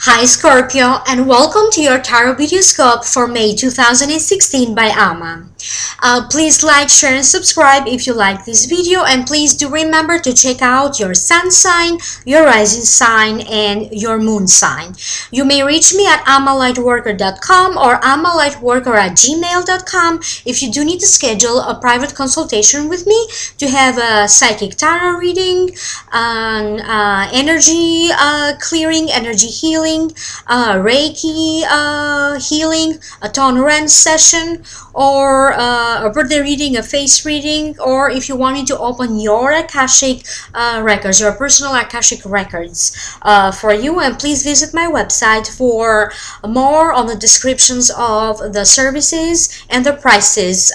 Hi Scorpio, and welcome to your TarotVideoScope for May 2016 by Ama. Please like, share, and subscribe if you like this video, and please do remember to check out your sun sign, your rising sign, and your moon sign. You may reach me at amalightworker.com or amalightworker@gmail.com if you do need to schedule a private consultation with me to have a psychic tarot reading, energy clearing, energy healing, Reiki healing, a tone session, or a birthday reading, a face reading, or if you wanted to open your Akashic records, your personal Akashic records for you. And please visit my website for more on the descriptions of the services and the prices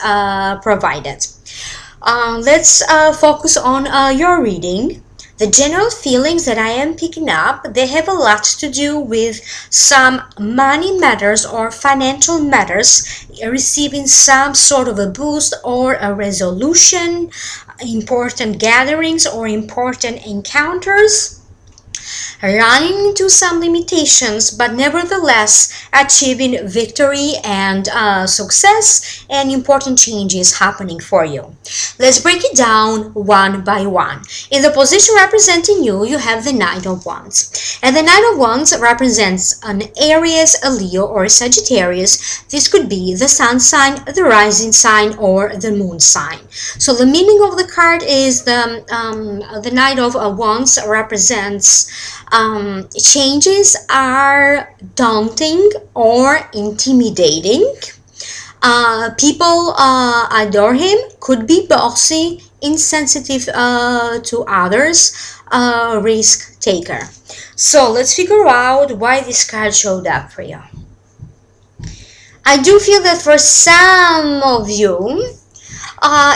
provided. Let's focus on your reading. The general feelings that I am picking up, they have a lot to do with some money matters or financial matters, receiving some sort of a boost or a resolution, important gatherings or important encounters, running into some limitations, but nevertheless achieving victory and success, and important changes happening for you. Let's break it down one by one. In the position representing you, you have the Knight of Wands. And the Knight of Wands represents an Aries, a Leo, or a Sagittarius. This could be the sun sign, the rising sign, or the moon sign. So the meaning of the card is the Knight of Wands represents changes are daunting or intimidating. People adore him, could be bossy, insensitive to others, risk taker. So let's figure out why this card showed up for you. I do feel that for some of you,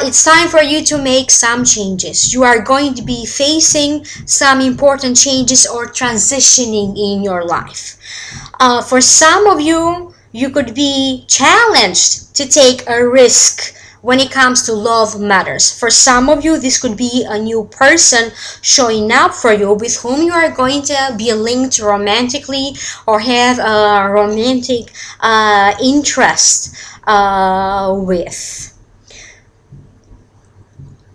it's time for you to make some changes. You are going to be facing some important changes or transitioning in your life. For some of you, you could be challenged to take a risk when it comes to love matters. For some of you, this could be a new person showing up for you with whom you are going to be linked romantically or have a romantic interest with.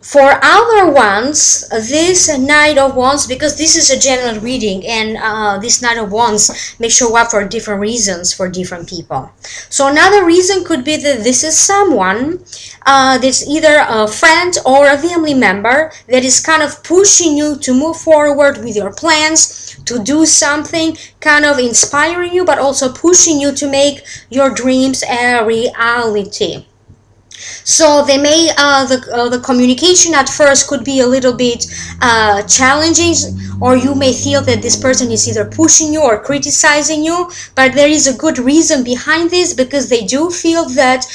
For other ones, this Knight of Wands, because this is a general reading, and this Knight of Wands may show up for different reasons for different people. So another reason could be that this is someone that's either a friend or a family member that is kind of pushing you to move forward with your plans, to do something, kind of inspiring you, but also pushing you to make your dreams a reality. So they may the communication at first could be a little bit challenging, or you may feel that this person is either pushing you or criticizing you, but there is a good reason behind this, because they do feel that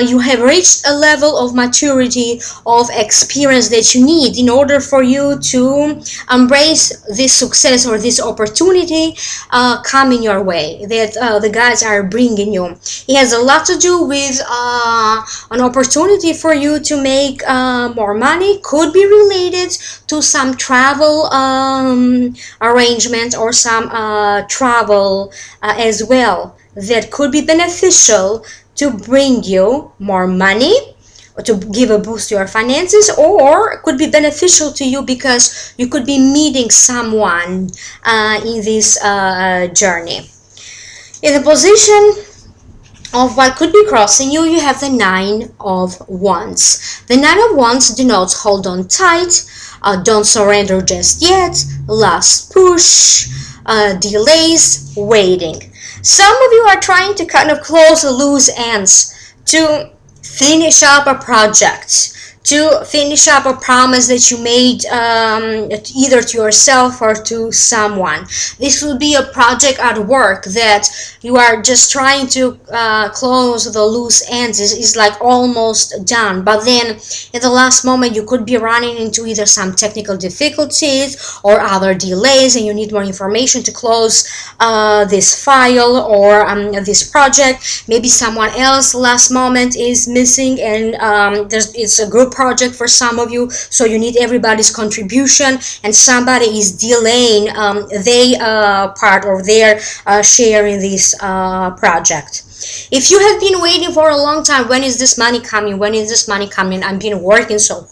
you have reached a level of maturity, of experience that you need in order for you to embrace this success or this opportunity coming your way that the guys are bringing you. It has a lot to do with an opportunity for you to make more money, could be related to some travel arrangement or some travel as well that could be beneficial to bring you more money, or to give a boost to your finances, or could be beneficial to you because you could be meeting someone in this journey. In the position of what could be crossing you, you have the Nine of Wands. The Nine of Wands denotes hold on tight, don't surrender just yet, last push, delays, waiting. Some of you are trying to kind of close the loose ends, to finish up a project, to finish up a promise that you made either to yourself or to someone. This will be a project at work that you are just trying to close the loose ends. Is like almost done, but then in the last moment you could be running into either some technical difficulties or other delays, and you need more information to close this file or this project. Maybe someone else last moment is missing, and it's a group project for some of you, so you need everybody's contribution, and somebody is delaying their part or their share in this project. If you have been waiting for a long time, when is this money coming? When is this money coming? I've been working so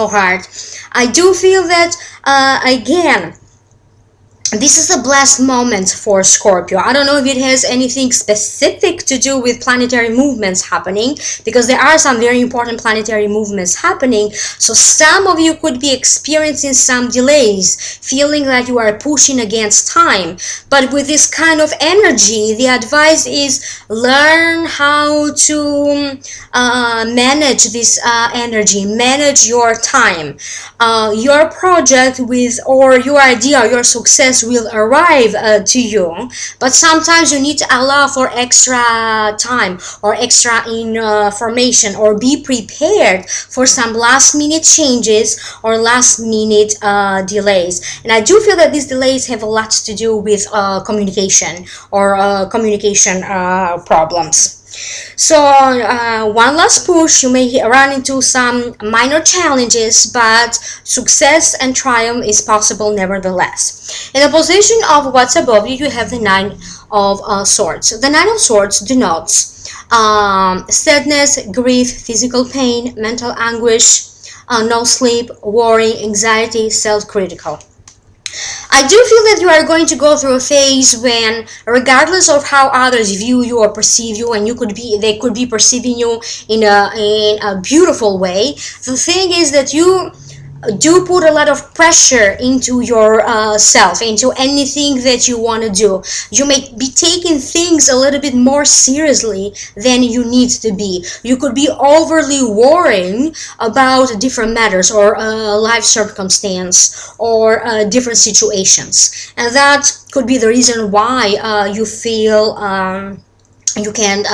hard. I do feel that again, this is a blessed moment for Scorpio. I don't know if it has anything specific to do with planetary movements happening, because there are some very important planetary movements happening. So some of you could be experiencing some delays, feeling that you are pushing against time. But with this kind of energy, the advice is learn how to manage this energy, manage your time. Your project with, or your idea, your success will arrive to you, but sometimes you need to allow for extra time or extra information, or be prepared for some last minute changes or last minute delays. And I do feel that these delays have a lot to do with communication or communication problems. So one last push, you may run into some minor challenges, but success and triumph is possible nevertheless. In the position of what's above you, you have the Nine of Swords. The Nine of Swords denotes sadness, grief, physical pain, mental anguish, no sleep, worry, anxiety, self-critical. I do feel that you are going to go through a phase when, regardless of how others view you or perceive you, and they could be perceiving you in a beautiful way, the thing is that you do put a lot of pressure into yourself, into anything that you want to do. You may be taking things a little bit more seriously than you need to be. You could be overly worrying about different matters or life circumstance or different situations, and that could be the reason why you feel you can't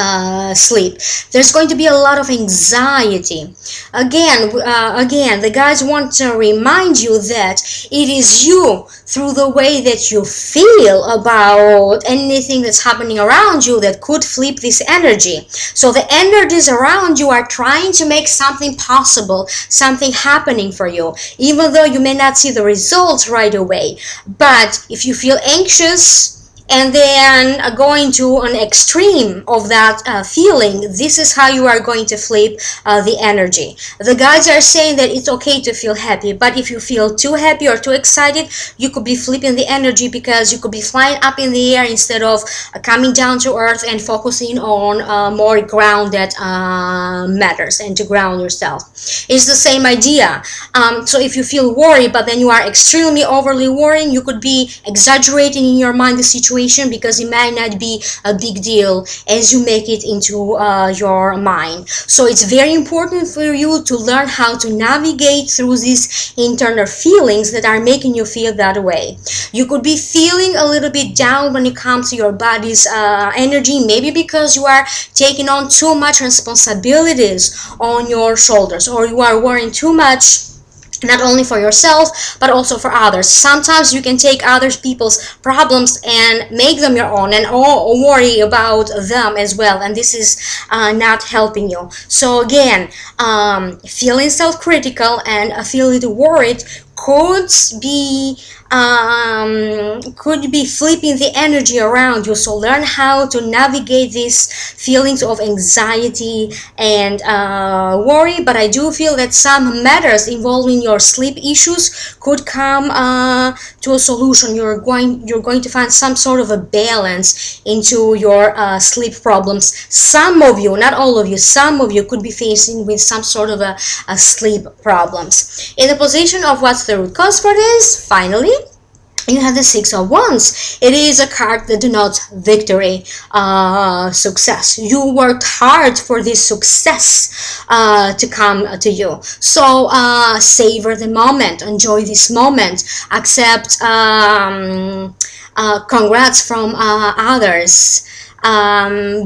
sleep. There's going to be a lot of anxiety. Again, the guys want to remind you that it is you, through the way that you feel about anything that's happening around you, that could flip this energy. So the energies around you are trying to make something possible, something happening for you, even though you may not see the results right away. But if you feel anxious, and then going to an extreme of that feeling, this is how you are going to flip the energy. The guides are saying that it's okay to feel happy, but if you feel too happy or too excited, you could be flipping the energy, because you could be flying up in the air instead of coming down to earth and focusing on more grounded matters, and to ground yourself. It's the same idea. So if you feel worried, but then you are extremely overly worrying, you could be exaggerating in your mind the situation, because it might not be a big deal as you make it into your mind. So it's very important for you to learn how to navigate through these internal feelings that are making you feel that way. You could be feeling a little bit down when it comes to your body's energy, maybe because you are taking on too much responsibilities on your shoulders, or you are worrying too much, not only for yourself but also for others. Sometimes you can take other people's problems and make them your own, and worry about them as well, and this is not helping you. So again, feeling self-critical and feeling worried could be flipping the energy around you. So learn how to navigate these feelings of anxiety and worry. But I do feel that some matters involving your sleep issues could come to a solution. You're going to find some sort of a balance into your sleep problems. Some of you, not all of you, some of you could be facing with some sort of a sleep problems. In the position of what's the root cause for this, finally, you have the Six of Wands. It is a card that denotes victory, success. You worked hard for this success to come to you. So savor the moment, enjoy this moment, accept congrats from others.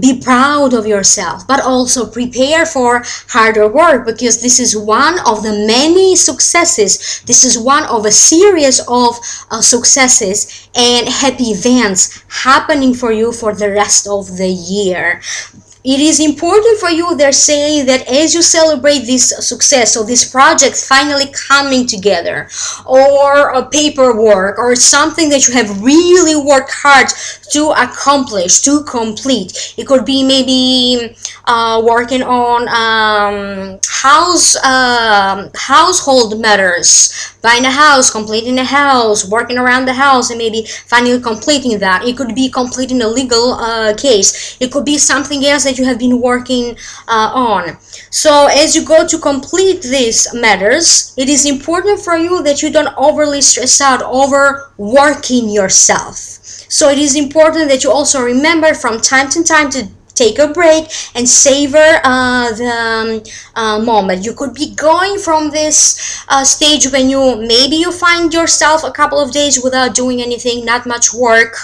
Be proud of yourself, but also prepare for harder work, because this is one of the many successes. This is one of a series of successes and happy events happening for you for the rest of the year. It is important for you, they're saying, that as you celebrate this success, so this project finally coming together, or a paperwork, or something that you have really worked hard to accomplish, to complete. It could be maybe working on household matters, buying a house, completing a house, working around the house, and maybe finally completing that. It could be completing a legal case. It could be something else that you have been working on. So as you go to complete these matters, it is important for you that you don't overly stress out over working yourself. So it is important that you also remember from time to time to take a break and savor the moment. You could be going from this stage when you find yourself a couple of days without doing anything, not much work,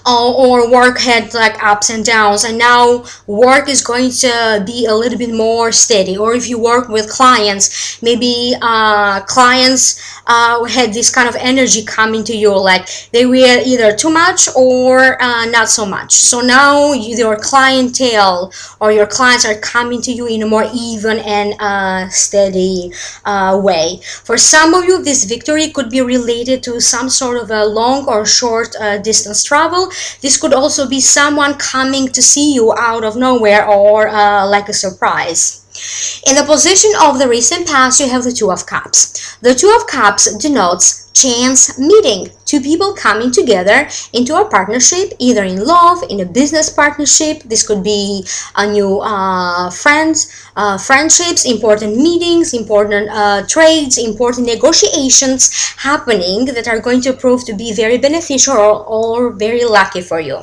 or work had like ups and downs, and now work is going to be a little bit more steady. Or if you work with clients, maybe clients had this kind of energy coming to you, like they were either too much or not so much. So now your clientele or your clients are coming to you in a more even and steady way. For some of you, this victory could be related to some sort of a long or short distance travel. This could also be someone coming to see you out of nowhere, or like a surprise. In the position of the recent past, you have the Two of Cups. The Two of Cups denotes chance meeting, two people coming together into a partnership, either in love, in a business partnership. This could be a new friendships, important meetings, important trades, important negotiations happening that are going to prove to be very beneficial or very lucky for you.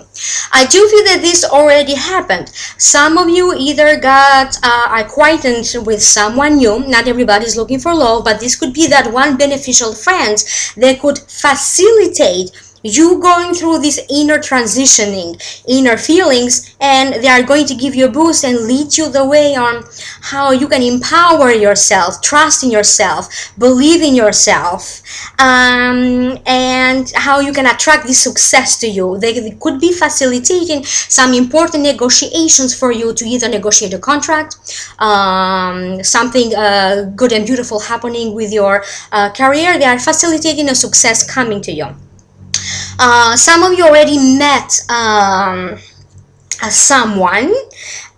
I do feel that this already happened. Some of you either got acquainted with someone new. Not everybody is looking for love, but this could be that one beneficial friend that could facilitate you going through this inner transitioning, inner feelings, and they are going to give you a boost and lead you the way on how you can empower yourself, trust in yourself, believe in yourself, and how you can attract this success to you. They could be facilitating some important negotiations for you to either negotiate a contract, something good and beautiful happening with your career. They are facilitating a success coming to you. Some of you already met someone,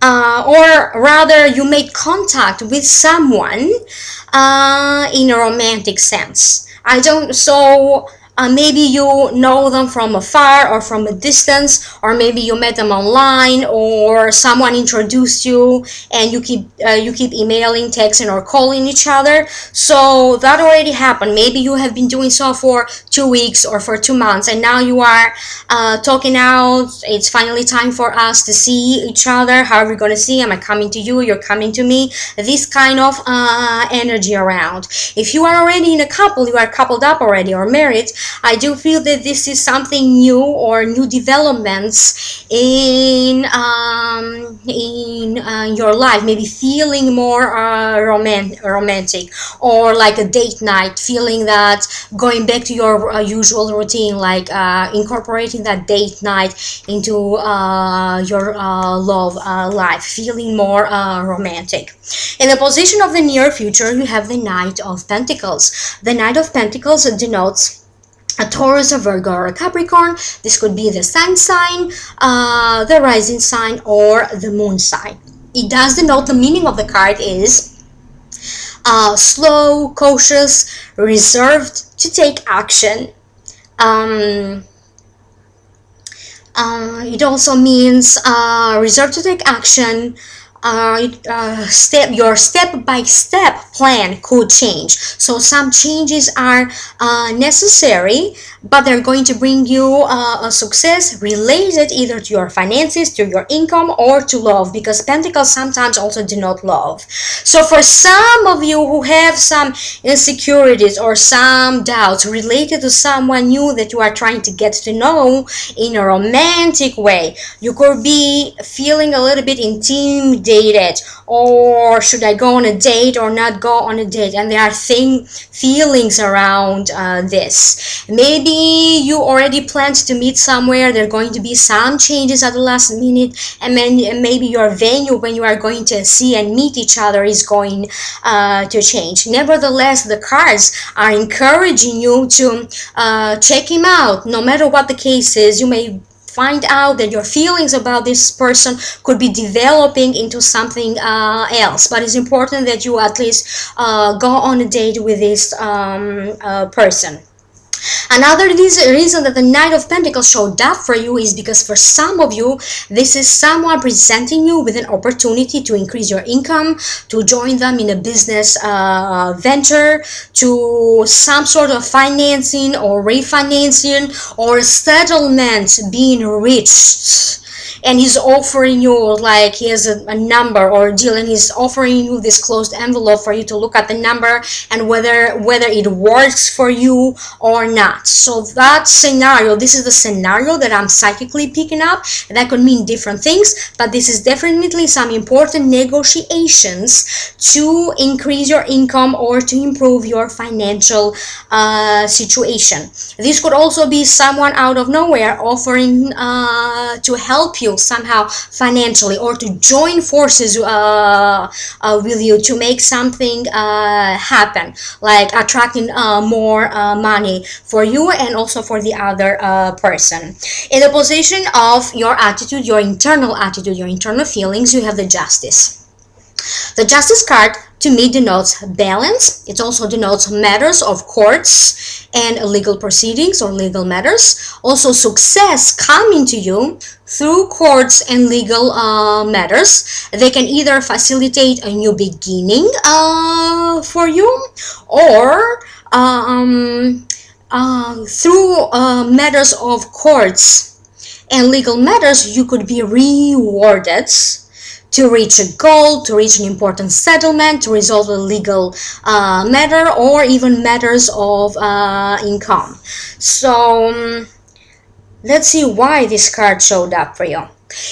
or rather you made contact with someone in a romantic sense. Maybe you know them from afar or from a distance, or maybe you met them online, or someone introduced you, and you keep emailing, texting, or calling each other. So that already happened. Maybe you have been doing so for 2 weeks or for 2 months, and now you are talking out. It's finally time for us to see each other. How are we going to see? Am I coming to you? You're coming to me. This kind of energy around. If you are already in a couple, you are coupled up already or married, I do feel that this is something new, or new developments in your life. Maybe feeling more romantic, or like a date night, feeling that going back to your usual routine, like incorporating that date night into your love life, feeling more romantic. In the position of the near future, you have the Knight of Pentacles. The Knight of Pentacles denotes a Taurus, a Virgo, or a Capricorn. This could be the sun sign, the rising sign, or the moon sign. It does denote, the meaning of the card is slow, cautious, reserved to take action. It also means reserved to take action. Your step-by-step plan could change. So some changes are necessary, but they're going to bring you a success related either to your finances, to your income, or to love, because pentacles sometimes also denote love. So for some of you who have some insecurities or some doubts related to someone new that you are trying to get to know in a romantic way, you could be feeling a little bit intimidated date it, or should I go on a date or not go on a date? And there are feelings around this. Maybe you already planned to meet somewhere. There are going to be some changes at the last minute, and then maybe your venue when you are going to see and meet each other is going to change. Nevertheless, the cards are encouraging you to check him out. No matter what the case is, you may find out that your feelings about this person could be developing into something else, but it's important that you at least go on a date with this person. Another reason that the Knight of Pentacles showed up for you is because for some of you, this is someone presenting you with an opportunity to increase your income, to join them in a business venture, to some sort of financing or refinancing or settlement being reached. And he's offering you, like, he has a number or a deal, and he's offering you this closed envelope for you to look at the number and whether it works for you or not. So that scenario, this is the scenario that I'm psychically picking up, and that could mean different things, but this is definitely some important negotiations to increase your income or to improve your financial situation. This could also be someone out of nowhere offering to help you somehow financially, or to join forces with you to make something happen, like attracting more money for you and also for the other person. In the position of your attitude, your internal attitude, your internal feelings, you have the Justice. The Justice card to me denotes balance. It also denotes matters of courts and legal proceedings or legal matters. Also success coming to you through courts and legal matters. They can either facilitate a new beginning for you, or through matters of courts and legal matters, you could be rewarded to reach a goal, to reach an important settlement, to resolve a legal matter, or even matters of income. So let's see why this card showed up for you.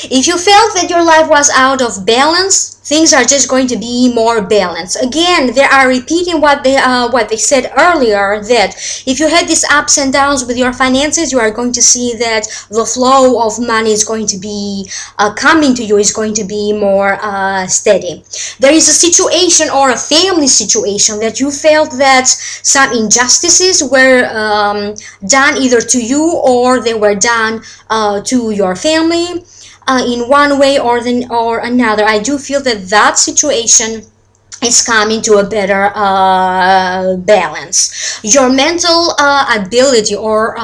If you felt that your life was out of balance, things are just going to be more balanced. Again, they are repeating what they said earlier, that if you had these ups and downs with your finances, you are going to see that the flow of money is going to be coming to you, is going to be more steady. There is a situation or a family situation that you felt that some injustices were done either to you or they were done to your family. In one way or another. I do feel that situation is coming to a better balance. Your mental ability, or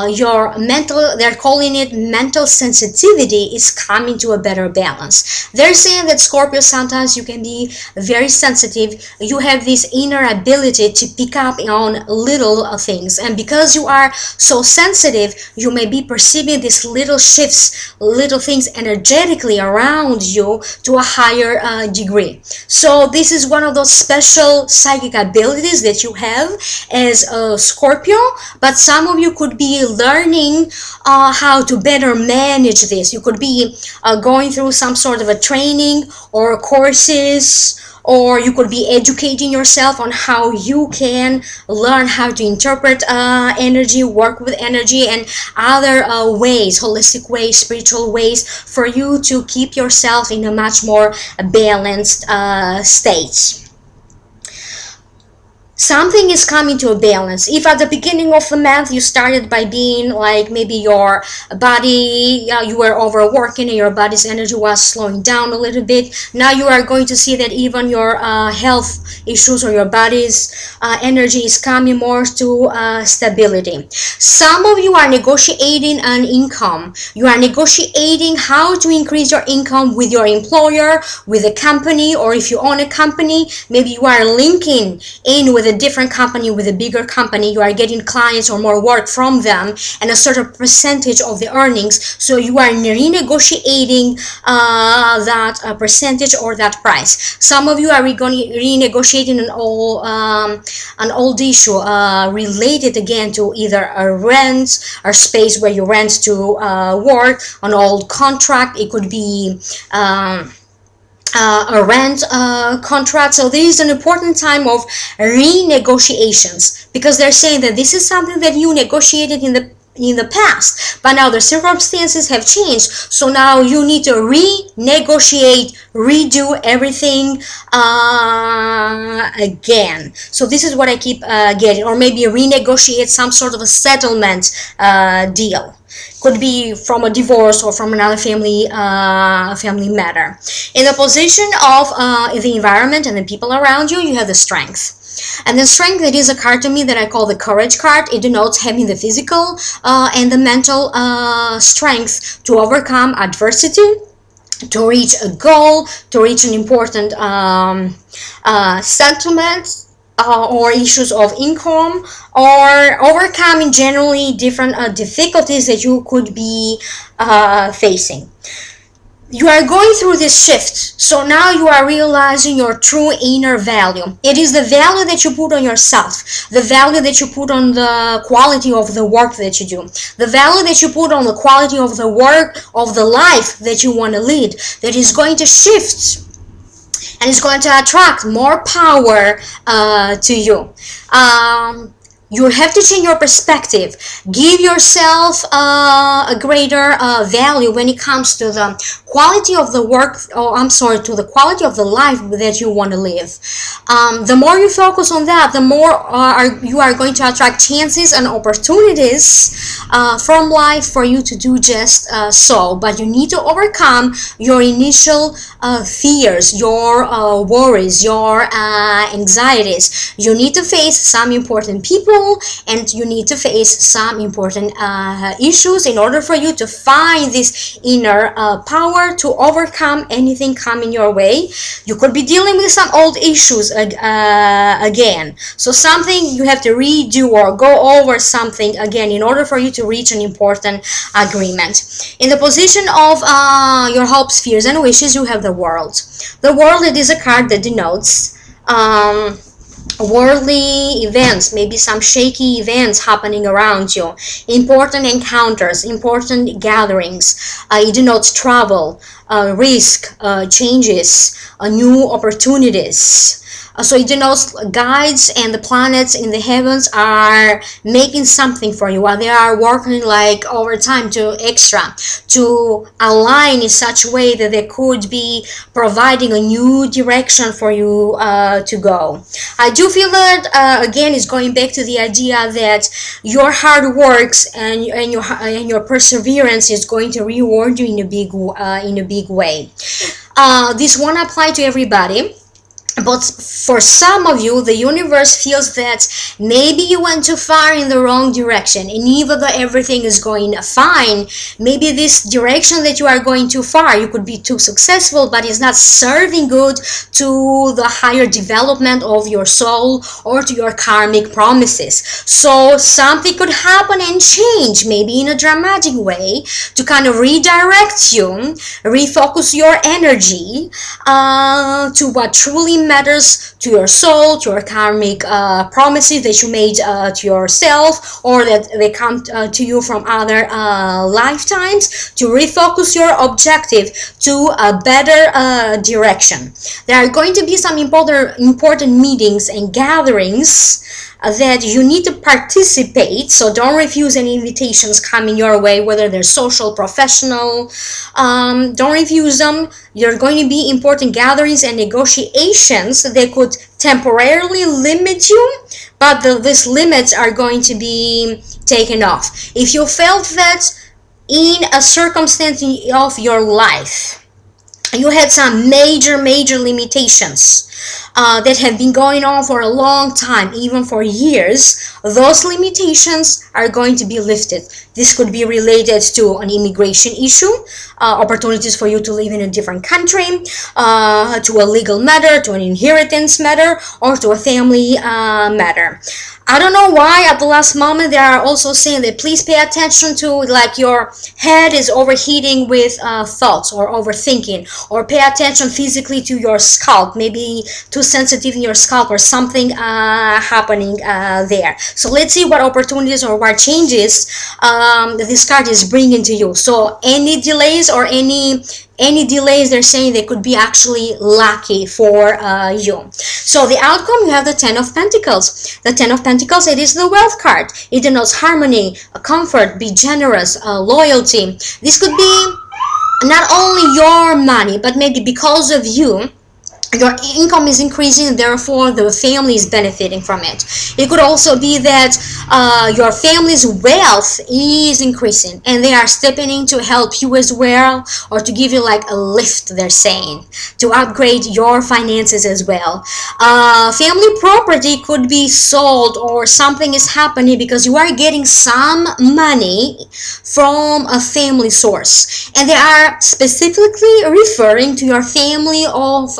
your mental, they're calling it mental sensitivity, is coming to a better balance. They're saying that Scorpio, sometimes you can be very sensitive. You have this inner ability to pick up on little things, and because you are so sensitive, you may be perceiving these little shifts, little things energetically around you to a higher degree. So this is one of those special psychic abilities that you have as a Scorpio, but some of you could be learning how to better manage this. You could be going through some sort of a training or courses, or you could be educating yourself on how you can learn how to interpret energy, work with energy, and other ways, holistic ways, spiritual ways, for you to keep yourself in a much more balanced state. Something is coming to a balance. If at the beginning of the month you started by being like, maybe your body, you were overworking and your body's energy was slowing down a little bit, now you are going to see that even your health issues or your body's energy is coming more to stability. Some of you are negotiating an income. You are negotiating how to increase your income with your employer, with a company, or if you own a company, maybe you are linking in with a different company, with a bigger company. You are getting clients or more work from them and a certain percentage of the earnings, so you are renegotiating that percentage or that price. Some of you are renegotiating an old issue related again to either a rent or space where you rent to work, an old contract. It could be a rent contract. So this is an important time of renegotiations, because they're saying that this is something that you negotiated in the past, but now the circumstances have changed, so now you need to renegotiate, redo everything again. So this is what I keep getting. Or maybe renegotiate some sort of a settlement deal. Could be from a divorce or from another family matter. In the position of the environment and the people around you, you have the strength. And the strength, it is a card to me that I call the courage card. It denotes having the physical and the mental strength to overcome adversity, to reach a goal, to reach an important settlement, or issues of income, or overcoming generally different difficulties that you could be facing. You are going through this shift, so now you are realizing your true inner value. It is the value that you put on yourself, the value that you put on the quality of the work that you do, the value that you put on the quality of the work, of the life that you want to lead, that is going to shift and is going to attract more power to you. You have to change your perspective. Give yourself a greater value when it comes to the quality of the work, to the quality of the life that you want to live. The more you focus on that, the more you are going to attract chances and opportunities from life for you to do just so. But you need to overcome your initial fears, your worries, your anxieties. You need to face some important people, and you need to face some important issues in order for you to find this inner power to overcome anything coming your way. You could be dealing with some old issues again, so something you have to redo or go over something again in order for you to reach an important agreement. In the position of your hopes, fears, and wishes, you have the World. The World, it is a card that denotes worldly events, maybe some shaky events happening around you, important encounters, important gatherings. It denotes travel, risk, changes, new opportunities. So it denotes guides and the planets in the heavens are making something for you, while they are working like overtime to align in such a way that they could be providing a new direction for you to go. I do feel that again is going back to the idea that your hard works and your perseverance is going to reward you in a big way. This won't apply to everybody, but for some of you, the universe feels that maybe you went too far in the wrong direction, and even though everything is going fine, maybe this direction that you are going too far, you could be too successful, but it's not serving good to the higher development of your soul or to your karmic promises. So something could happen and change, maybe in a dramatic way, to kind of redirect you, refocus your energy to what truly matters to your soul, to your karmic promises that you made to yourself, or that they come to you from other lifetimes, to refocus your objective to a better direction. There are going to be some important meetings and gatherings that you need to participate, so don't refuse any invitations coming your way, whether they're social, professional. Don't refuse them. There are going to be important gatherings and negotiations that could temporarily limit you, but these limits are going to be taken off. If you felt that in a circumstance of your life you had some major limitations that have been going on for a long time, even for years, those limitations are going to be lifted. This could be related to an immigration issue, opportunities for you to live in a different country, to a legal matter, to an inheritance matter, or to a family matter. I don't know why at the last moment they are also saying that please pay attention to, like, your head is overheating with thoughts or overthinking, or pay attention physically to your scalp, maybe too sensitive in your scalp or something happening there. So let's see what opportunities or what changes this card is bringing to you. So any delays or any Any delays, they're saying they could be actually lucky for you. So the outcome, you have the Ten of Pentacles. The Ten of Pentacles, it is the wealth card. It denotes harmony, comfort, be generous, loyalty. This could be not only your money, but maybe because of you, your income is increasing, therefore the family is benefiting from it. It could also be that your family's wealth is increasing and they are stepping in to help you as well, or to give you like a lift, they're saying, to upgrade your finances as well. Family property could be sold, or something is happening because you are getting some money from a family source, and they are specifically referring to your family of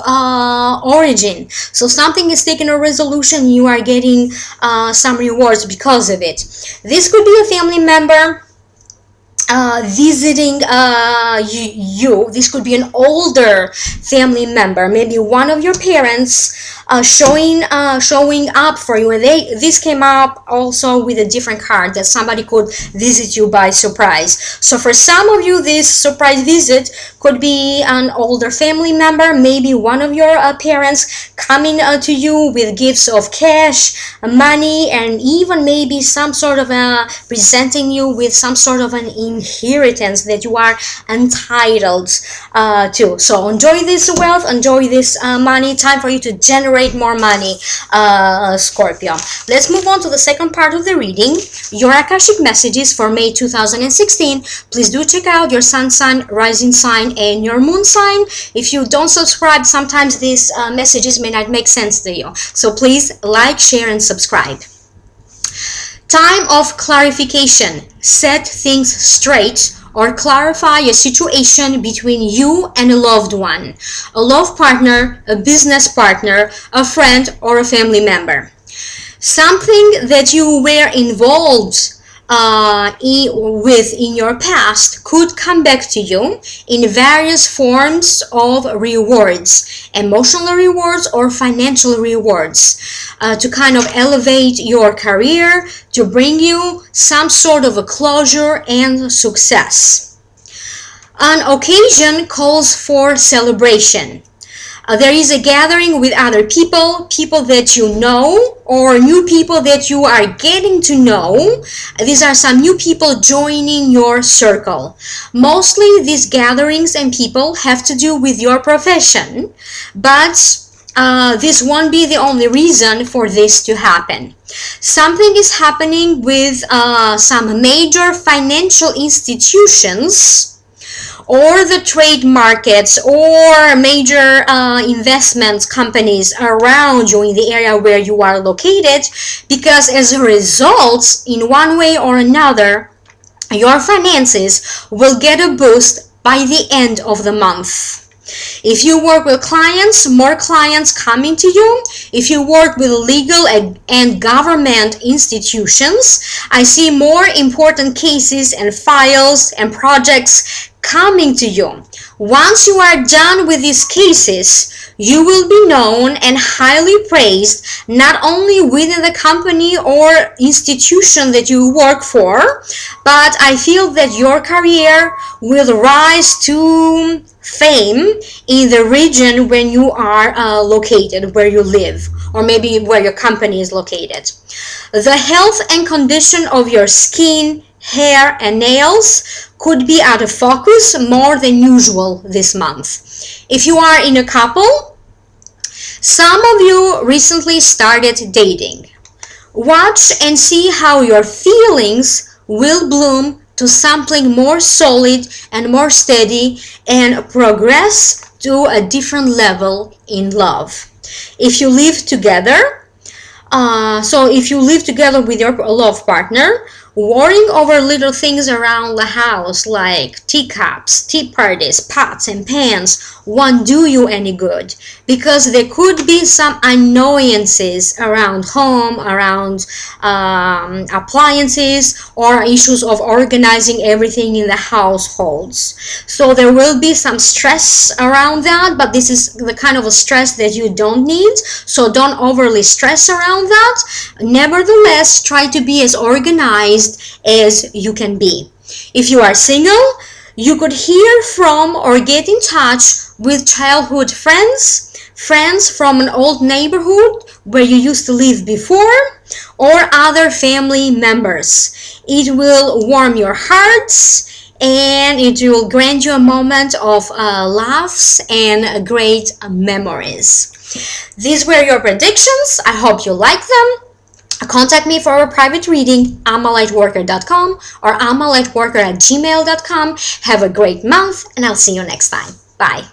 origin. So something is taking a resolution, you are getting some rewards because of it. This could be a family member visiting you. This could be an older family member, maybe one of your parents showing up for you. And this came up also with a different card, that somebody could visit you by surprise. So for some of you, this surprise visit could be an older family member, maybe one of your parents coming to you with gifts of cash, money, and even maybe some sort of presenting you with some sort of an inheritance that you are entitled to. So enjoy this wealth, enjoy this money. Time for you to generate more money, Scorpio. Let's move on to the second part of the reading, your Akashic messages for May 2016. Please do check out your sun sign, rising sign, and your moon sign. If you don't subscribe, sometimes these messages may not make sense to you. So please like, share, and subscribe. Time of clarification. Set things straight or clarify a situation between you and a loved one, a love partner, a business partner, a friend, or a family member. Something that you were involved in your past could come back to you in various forms of rewards, emotional rewards or financial rewards, to kind of elevate your career, to bring you some sort of a closure and success. An occasion calls for celebration. There is a gathering with other people, people that you know, or new people that you are getting to know. These are some new people joining your circle. Mostly these gatherings and people have to do with your profession, but this won't be the only reason for this to happen. Something is happening with some major financial institutions, or the trade markets, or major investment companies around you in the area where you are located, because as a result, in one way or another, your finances will get a boost by the end of the month. If you work with clients, more clients coming to you. If you work with legal and government institutions, I see more important cases and files and projects coming to you. Once you are done with these cases, you will be known and highly praised, not only within the company or institution that you work for, but I feel that your career will rise to fame in the region when you are located, where you live, or maybe where your company is located. The health and condition of your skin, hair, and nails could be out of focus more than usual this month. If you are in a couple, some of you recently started dating. Watch and see how your feelings will bloom to something more solid and more steady, and progress to a different level in love. If you live together, if you live together with your love partner, worrying over little things around the house like teacups, tea parties, pots and pans won't do you any good, because there could be some annoyances around home, around appliances, or issues of organizing everything in the households. So there will be some stress around that, but this is the kind of a stress that you don't need, so don't overly stress around that. Nevertheless, try to be as organized as you can be. If you are single, You could hear from or get in touch with childhood friends, friends from an old neighborhood where you used to live before, or other family members. It will warm your hearts and it will grant you a moment of laughs and great memories. These were your predictions. I hope you like them. Contact me for a private reading, amalightworker.com or amalightworker@gmail.com. Have a great month, and I'll see you next time. Bye.